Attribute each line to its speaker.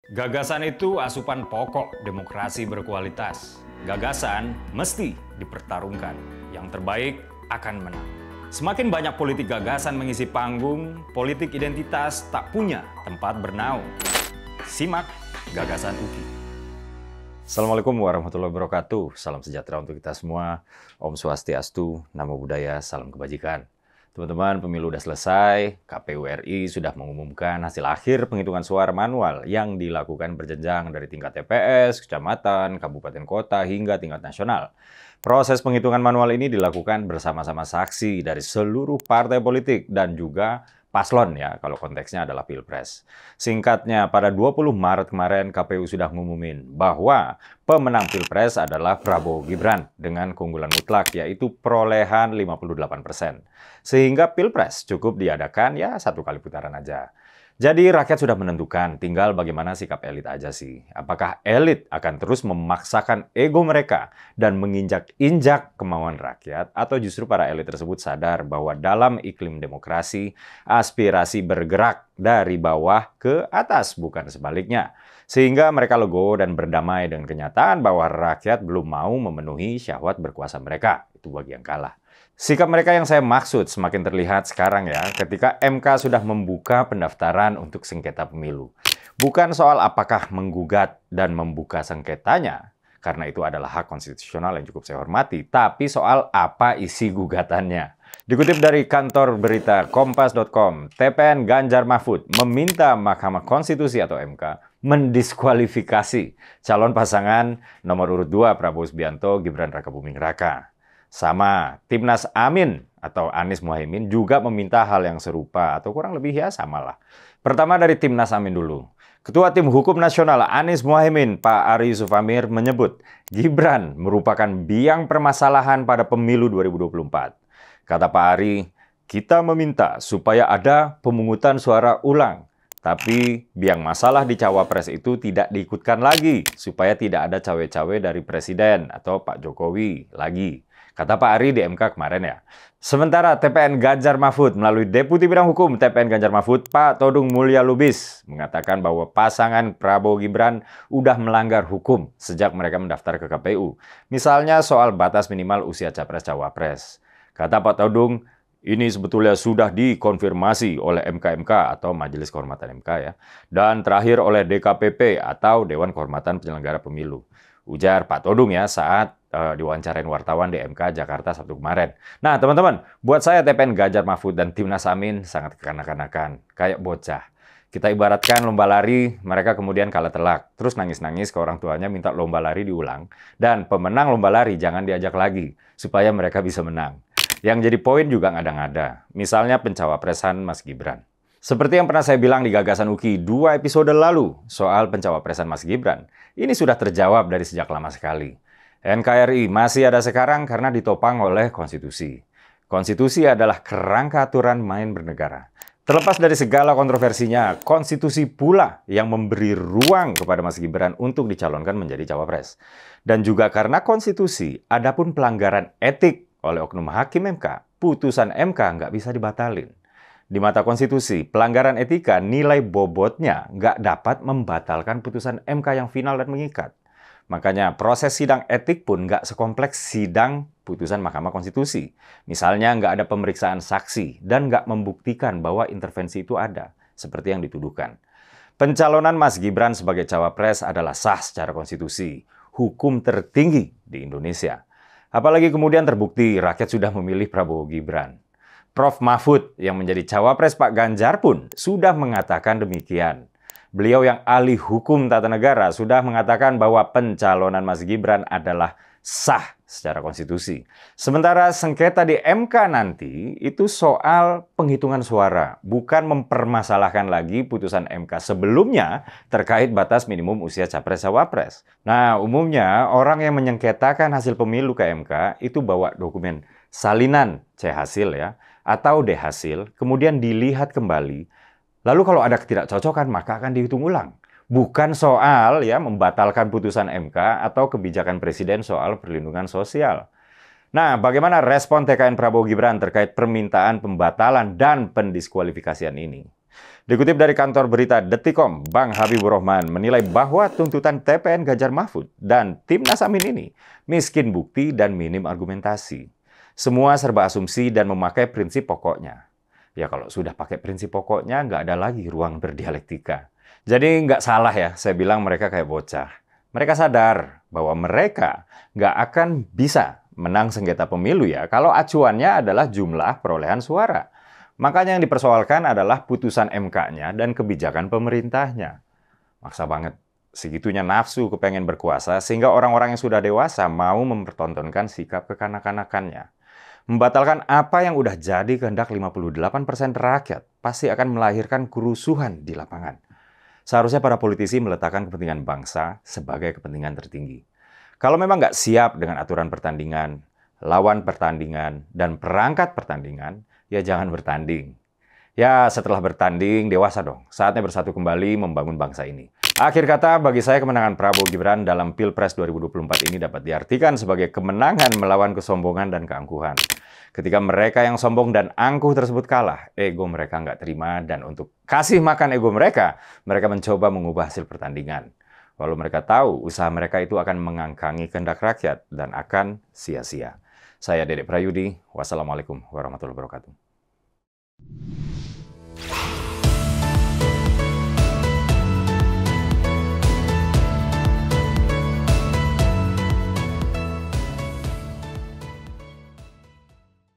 Speaker 1: Gagasan itu asupan pokok demokrasi berkualitas. Gagasan mesti dipertarungkan. Yang terbaik akan menang. Semakin banyak politik gagasan mengisi panggung, politik identitas tak punya tempat bernaung. Simak Gagasan UKI. Assalamualaikum warahmatullahi wabarakatuh. Salam sejahtera untuk kita semua. Om Swastiastu, Namo Buddhaya, salam kebajikan. Teman-teman, pemilu sudah selesai. KPU RI sudah mengumumkan hasil akhir penghitungan suara manual yang dilakukan berjenjang dari tingkat TPS, kecamatan, kabupaten kota, hingga tingkat nasional. Proses penghitungan manual ini dilakukan bersama-sama saksi dari seluruh partai politik dan juga paslon ya, kalau konteksnya adalah Pilpres. Singkatnya, pada 20 Maret kemarin KPU sudah mengumumin bahwa pemenang Pilpres adalah Prabowo Gibran dengan keunggulan mutlak yaitu perolehan 58%. Sehingga Pilpres cukup diadakan ya satu kali putaran aja. Jadi rakyat sudah menentukan, tinggal bagaimana sikap elit aja sih. Apakah elit akan terus memaksakan ego mereka dan menginjak-injak kemauan rakyat, atau justru para elit tersebut sadar bahwa dalam iklim demokrasi, aspirasi bergerak dari bawah ke atas, bukan sebaliknya. Sehingga mereka legowo dan berdamai dengan kenyataan bahwa rakyat belum mau memenuhi syahwat berkuasa mereka. Itu bagi yang kalah. Sikap mereka yang saya maksud semakin terlihat sekarang ya, ketika MK sudah membuka pendaftaran untuk sengketa pemilu. Bukan soal apakah menggugat dan membuka sengketanya, karena itu adalah hak konstitusional yang cukup saya hormati, tapi soal apa isi gugatannya. Dikutip dari kantor berita Kompas.com, TPN Ganjar Mahfud meminta Mahkamah Konstitusi atau MK mendiskualifikasi calon pasangan nomor urut 2 Prabowo Subianto Gibran Rakabuming Raka. Sama, Timnas Amin atau Anies Mohaimin juga meminta hal yang serupa atau kurang lebih ya samalah. Pertama dari Timnas Amin dulu. Ketua Tim Hukum Nasional Anies Mohaimin, Pak Ari Yusuf Amir menyebut Gibran merupakan biang permasalahan pada pemilu 2024. Kata Pak Ari, kita meminta supaya ada pemungutan suara ulang. Tapi biang masalah di Cawapres itu tidak diikutkan lagi supaya tidak ada cawe-cawe dari Presiden atau Pak Jokowi lagi. Kata Pak Ari di MK kemarin ya. Sementara TPN Ganjar Mahfud melalui Deputi Bidang Hukum TPN Ganjar Mahfud, Pak Todung Mulya Lubis, mengatakan bahwa pasangan Prabowo Gibran udah melanggar hukum sejak mereka mendaftar ke KPU. Misalnya soal batas minimal usia Capres-Cawapres. Kata Pak Todung, ini sebetulnya sudah dikonfirmasi oleh MK-MK atau Majelis Kehormatan MK ya. Dan terakhir oleh DKPP atau Dewan Kehormatan Penyelenggara Pemilu. Ujar Pak Todung ya saat diwawancarain wartawan di MK Jakarta Sabtu kemarin. Nah teman-teman, buat saya TPN Ganjar Mahfud dan Timnas Amin sangat kekanak-kanakan, kayak bocah. Kita ibaratkan lomba lari, mereka kemudian kalah telak. Terus nangis-nangis ke orang tuanya minta lomba lari diulang. Dan pemenang lomba lari jangan diajak lagi, supaya mereka bisa menang. Yang jadi poin juga ngada-ngada, misalnya pencawapresan Mas Gibran. Seperti yang pernah saya bilang di Gagasan UKI 2 episode lalu soal pencawapresan Mas Gibran, ini sudah terjawab dari sejak lama sekali. NKRI masih ada sekarang karena ditopang oleh konstitusi. Konstitusi adalah kerangka aturan main bernegara. Terlepas dari segala kontroversinya, konstitusi pula yang memberi ruang kepada Mas Gibran untuk dicalonkan menjadi cawapres. Dan juga karena konstitusi, adapun pelanggaran etik oleh oknum hakim MK, putusan MK nggak bisa dibatalin. Di mata konstitusi, pelanggaran etika nilai bobotnya nggak dapat membatalkan putusan MK yang final dan mengikat. Makanya proses sidang etik pun nggak sekompleks sidang putusan Mahkamah Konstitusi. Misalnya nggak ada pemeriksaan saksi dan nggak membuktikan bahwa intervensi itu ada, seperti yang dituduhkan. Pencalonan Mas Gibran sebagai cawapres adalah sah secara konstitusi, hukum tertinggi di Indonesia. Apalagi kemudian terbukti rakyat sudah memilih Prabowo Gibran. Prof. Mahfud yang menjadi cawapres Pak Ganjar pun sudah mengatakan demikian. Beliau yang ahli hukum tata negara sudah mengatakan bahwa pencalonan Mas Gibran adalah sah secara konstitusi. Sementara sengketa di MK nanti itu soal penghitungan suara, bukan mempermasalahkan lagi putusan MK sebelumnya terkait batas minimum usia Capres-Cawapres. Nah, umumnya orang yang menyengketakan hasil pemilu ke MK itu bawa dokumen salinan C hasil ya, atau D hasil, kemudian dilihat kembali. Lalu kalau ada ketidakcocokan maka akan dihitung ulang. Bukan soal ya membatalkan putusan MK atau kebijakan Presiden soal perlindungan sosial. Nah, bagaimana respon TKN Prabowo Gibran terkait permintaan pembatalan dan pendiskualifikasian ini? Dikutip dari kantor berita Detikom, Bang Habibur Rahman menilai bahwa tuntutan TPN Ganjar Mahfud dan Timnas Amin ini miskin bukti dan minim argumentasi. Semua serba asumsi dan memakai prinsip pokoknya. Ya kalau sudah pakai prinsip pokoknya, nggak ada lagi ruang berdialektika. Jadi nggak salah ya, saya bilang mereka kayak bocah. Mereka sadar bahwa mereka nggak akan bisa menang sengketa pemilu ya, kalau acuannya adalah jumlah perolehan suara. Makanya yang dipersoalkan adalah putusan MK-nya dan kebijakan pemerintahnya. Maksa banget. Segitunya nafsu kepengen berkuasa sehingga orang-orang yang sudah dewasa mau mempertontonkan sikap kekanak-kanakannya. Membatalkan apa yang udah jadi kehendak 58% rakyat pasti akan melahirkan kerusuhan di lapangan. Seharusnya para politisi meletakkan kepentingan bangsa sebagai kepentingan tertinggi. Kalau memang nggak siap dengan aturan pertandingan, lawan pertandingan, dan perangkat pertandingan, ya jangan bertanding. Ya setelah bertanding, dewasa dong. Saatnya bersatu kembali membangun bangsa ini. Akhir kata, bagi saya kemenangan Prabowo Gibran dalam Pilpres 2024 ini dapat diartikan sebagai kemenangan melawan kesombongan dan keangkuhan. Ketika mereka yang sombong dan angkuh tersebut kalah, ego mereka nggak terima dan untuk kasih makan ego mereka mencoba mengubah hasil pertandingan. Walau mereka tahu usaha mereka itu akan mengangkangi kehendak rakyat dan akan sia-sia. Saya Dedek Prayudi, wassalamualaikum warahmatullahi wabarakatuh.